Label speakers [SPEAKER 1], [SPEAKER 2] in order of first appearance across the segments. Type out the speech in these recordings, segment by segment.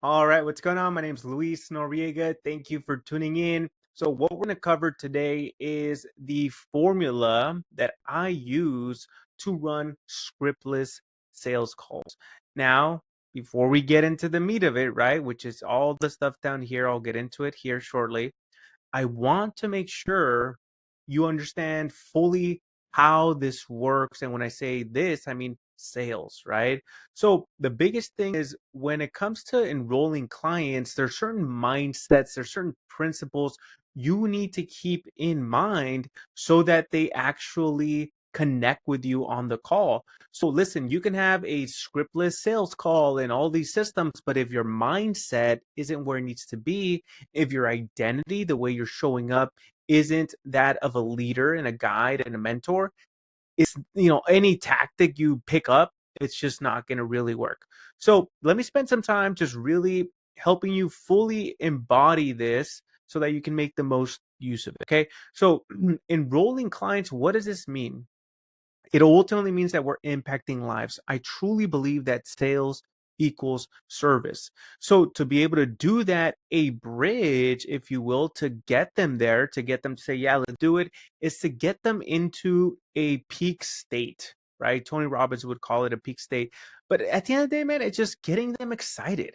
[SPEAKER 1] All right, what's going on? My name's Luis Noriega. Thank you for tuning in. So, what we're going to cover today is the formula that I use to run scriptless sales calls. Now, before we get into the meat of it, right, which is all the stuff down here, I'll get into it here shortly. I want to make sure you understand fully how this works. And when I say this, I mean sales, right? So the biggest thing is when it comes to enrolling clients, there's certain mindsets, there's certain principles you need to keep in mind so that they actually connect with you on the call. So listen, you can have a scriptless sales call and all these systems, but if your mindset isn't where it needs to be, if your identity, the way you're showing up, isn't that of a leader and a guide and a mentor, it's, any tactic you pick up, it's just not going to really work. So let me spend some time just really helping you fully embody this so that you can make the most use of it. Okay. So enrolling clients, what does this mean? It ultimately means that we're impacting lives. I truly believe that sales equals service. So to be able to do that, a bridge, if you will, to get them there, to get them to say, yeah, let's do it, is to get them into a peak state, right? Tony Robbins would call it a peak state. But at the end of the day, man, it's just getting them excited.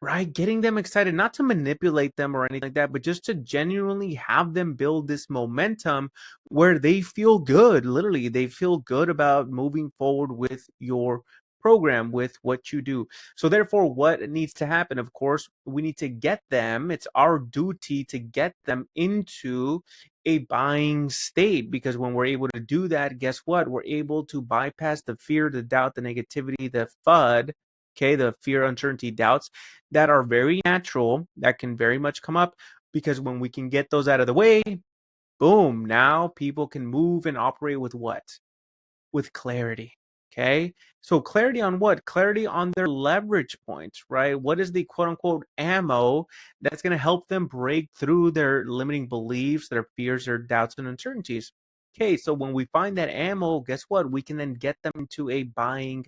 [SPEAKER 1] Right, getting them excited, not to manipulate them or anything like that, but just to genuinely have them build this momentum where they feel good. Literally, they feel good about moving forward with your program, with what you do. So therefore, what needs to happen? Of course, we need to get them. It's our duty to get them into a buying state, because when we're able to do that, guess what? We're able to bypass the fear, the doubt, the negativity, the FUD, okay, the fear, uncertainty, doubts that are very natural, that can very much come up, because when we can get those out of the way, boom, now people can move and operate with what? With clarity. Okay. So clarity on what? Clarity on their leverage points, right? What is the quote unquote ammo that's going to help them break through their limiting beliefs, their fears, their doubts, and uncertainties? Okay. So when we find that ammo, guess what? We can then get them into a buying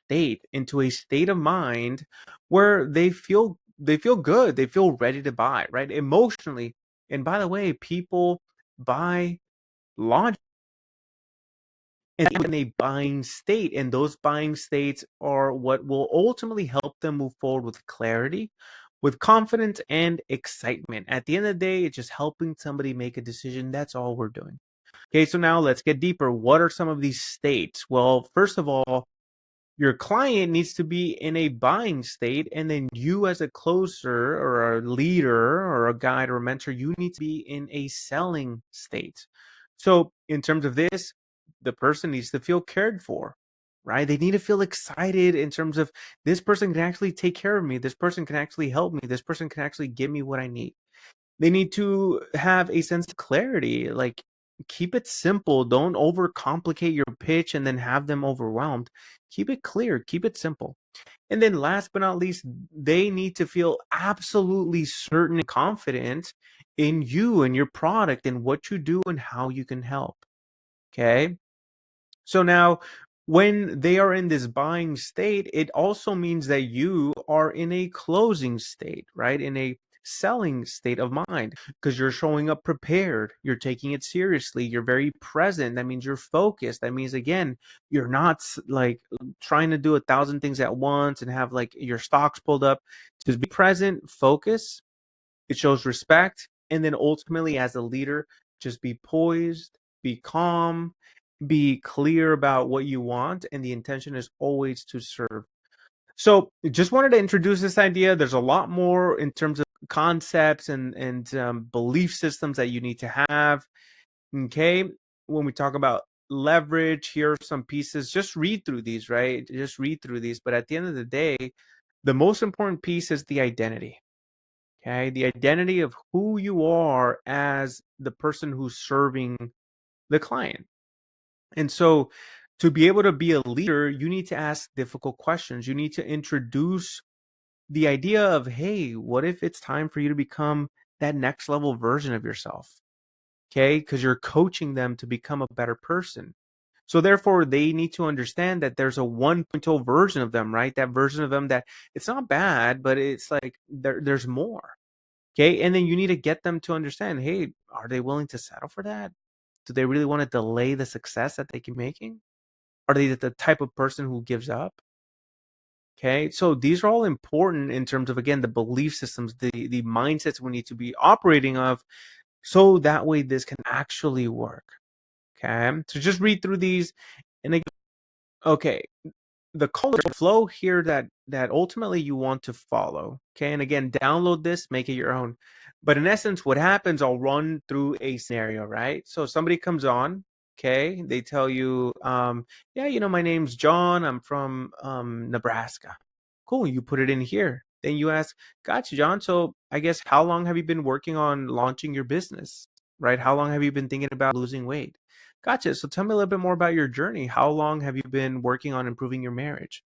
[SPEAKER 1] state, into a state of mind where they feel good, they feel ready to buy, right? Emotionally. And by the way, people buy logic in a buying state, and those buying states are what will ultimately help them move forward with clarity, with confidence and excitement. At the end of the day, it's just helping somebody make a decision. That's all we're doing. Okay, so now let's get deeper. What are some of these states? Well, first of all, your client needs to be in a buying state, and then you as a closer or a leader or a guide or a mentor, you need to be in a selling state. So in terms of this, the person needs to feel cared for, right? They need to feel excited in terms of, this person can actually take care of me, this person can actually help me, this person can actually give me what I need. They need to have a sense of clarity. Like, keep it simple. Don't overcomplicate your pitch and then have them overwhelmed. Keep it clear, keep it simple. And then last but not least, they need to feel absolutely certain and confident in you and your product and what you do and how you can help. Okay? So now, when they are in this buying state, it also means that you are in a closing state, right? In a selling state of mind, because you're showing up prepared, you're taking it seriously, you're very present. That means you're focused. That means, again, you're not like trying to do 1,000 things at once and have like your stocks pulled up. Just be present, focus. It shows respect. And then ultimately, as a leader, just be poised, be calm, be clear about what you want. And the intention is always to serve. So just wanted to introduce this idea. There's a lot more in terms of concepts and belief systems that you need to have. Okay. When we talk about leverage, here are some pieces. Just read through these, right? Just read through these. But at the end of the day, the most important piece is the identity. Okay, the identity of who you are as the person who's serving the client. And so to be able to be a leader, you need to ask difficult questions. You need to introduce the idea of, hey, what if it's time for you to become that next level version of yourself? Okay, because you're coaching them to become a better person. So therefore, they need to understand that there's a 1.0 version of them, right? That version of them that it's not bad, but it's like there's more. Okay. And then you need to get them to understand, hey, are they willing to settle for that? Do they really want to delay the success that they keep making? Are they the type of person who gives up? Okay. So these are all important in terms of, again, the belief systems, the mindsets we need to be operating of, so that way this can actually work. Okay. So just read through these. And again, okay, the color flow here that ultimately you want to follow. Okay, and again, download this, make it your own. But in essence, what happens, I'll run through a scenario, right? So somebody comes on, okay, they tell you, yeah, my name's John, I'm from Nebraska. Cool, you put it in here. Then you ask, gotcha, John. So I guess how long have you been working on launching your business? Right? How long have you been thinking about losing weight? Gotcha. So tell me a little bit more about your journey. How long have you been working on improving your marriage?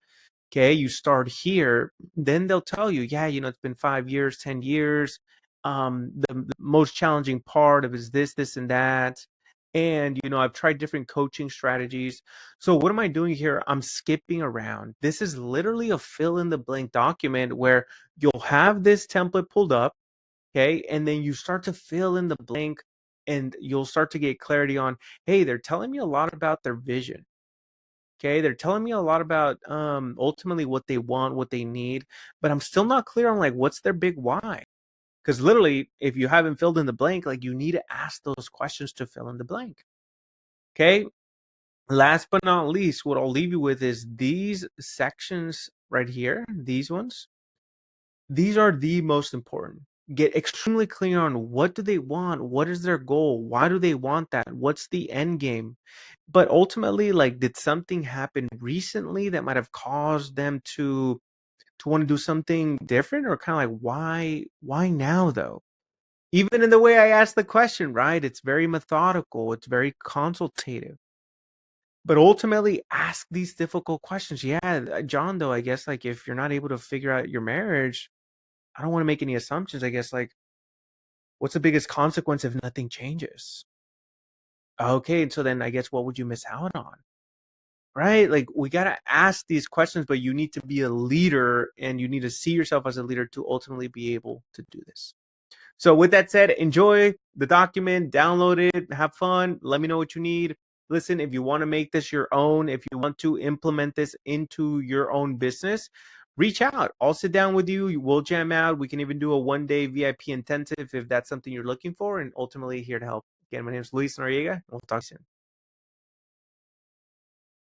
[SPEAKER 1] Okay, you start here, then they'll tell you, yeah, it's been 5 years, 10 years. The most challenging part of is this, and that. And, I've tried different coaching strategies. So what am I doing here? I'm skipping around. This is literally a fill in the blank document where you'll have this template pulled up. Okay. And then you start to fill in the blank and you'll start to get clarity on, hey, they're telling me a lot about their vision. Okay. They're telling me a lot about ultimately what they want, what they need, but I'm still not clear on like what's their big why. Because literally, if you haven't filled in the blank, like you need to ask those questions to fill in the blank. Okay. Last but not least, what I'll leave you with is these sections right here, these ones. These are the most important. Get extremely clear on what do they want, what is their goal, why do they want that, what's the end game. But ultimately, like, did something happen recently that might have caused them to want to do something different, or kind of like why now though? Even in the way I ask the question, right? It's very methodical, it's very consultative. But ultimately, ask these difficult questions. Yeah, John, though, I guess like if you're not able to figure out your marriage, I don't want to make any assumptions. I guess like, what's the biggest consequence if nothing changes? Okay, and so then I guess what would you miss out on? Right? Like we gotta ask these questions, but you need to be a leader and you need to see yourself as a leader to ultimately be able to do this. So with that said, enjoy the document, download it, have fun. Let me know what you need. Listen, if you want to make this your own, if you want to implement this into your own business, reach out. I'll sit down with you. We'll jam out. We can even do a 1-day VIP intensive if that's something you're looking for, and ultimately here to help. Again, my name is Luis Noriega. We'll talk soon.